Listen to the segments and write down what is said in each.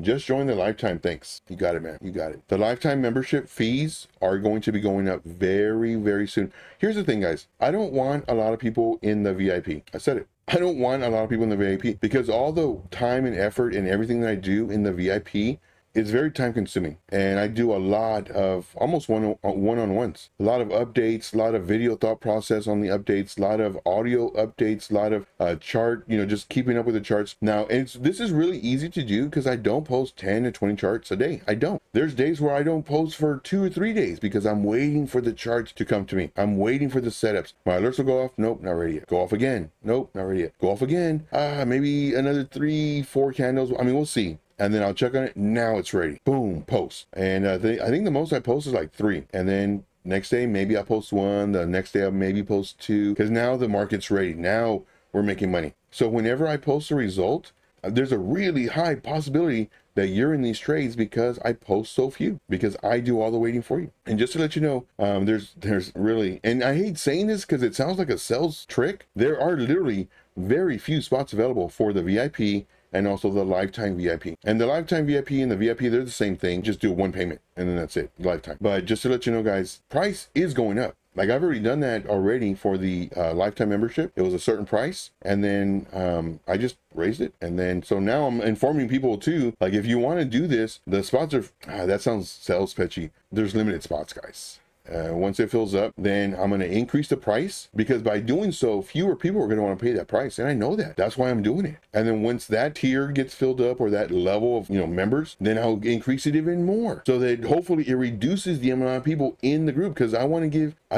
Just join the lifetime. Thanks. You got it, man. You got it. The lifetime membership fees are going to be going up very, very soon. Here's the thing, guys. I don't want a lot of people in the VIP. I said it. I don't want a lot of people in the VIP because all the time and effort and everything that I do in the VIP is very time consuming. And I do a lot of almost one-on-ones, a lot of updates, a lot of video thought process on the updates, a lot of audio updates, a lot of chart, you know, just keeping up with the charts. Now, this is really easy to do because I don't post 10 to 20 charts a day. I don't. There's days where I don't post for 2 or 3 days because I'm waiting for the charts to come to me. I'm waiting for the setups. My alerts will go off. Nope, not ready yet. Go off again. Nope, not ready yet. Go off again. Maybe another 3, 4 candles. I mean, we'll see. And then I'll check on it. Now it's ready. Boom, post. And I think the most I post is like 3. And then next day, maybe I post 1. The next day, I'll maybe post 2. Because now the market's ready. Now we're making money. So whenever I post a result, there's a really high possibility that you're in these trades because I post so few, because I do all the waiting for you. And just to let you know, there's really, and I hate saying this because it sounds like a sales trick. There are literally very few spots available for the VIP and also the lifetime VIP. And the lifetime VIP and the VIP, they're the same thing. Just do one payment and then that's it, lifetime. But just to let you know, guys, price is going up. Like I've already done that already for the lifetime membership. It was a certain price and then I just raised it. And then, so now I'm informing people too, like if you want to do this, the spots are, that sounds sales pitchy. There's limited spots, guys. Once it fills up, then I'm going to increase the price because by doing so, fewer people are going to want to pay that price. And I know that. That's why I'm doing it. And then once that tier gets filled up or that level of, you know, members, then I'll increase it even more so that hopefully it reduces the amount of people in the group because I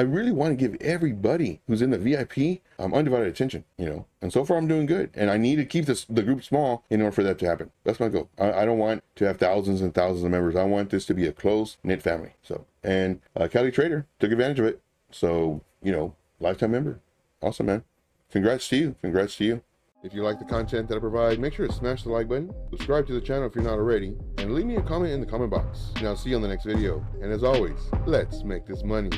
really want to give everybody who's in the VIP undivided attention, you know. And so far I'm doing good. And I need to keep the group small in order for that to happen. That's my goal. I don't want to have thousands and thousands of members. I want this to be a close-knit family. So, and Cali Trader took advantage of it. So, you know, lifetime member. Awesome, man. Congrats to you. Congrats to you. If you like the content that I provide, make sure to smash the like button, subscribe to the channel if you're not already, and leave me a comment in the comment box. And I'll see you on the next video. And as always, let's make this money.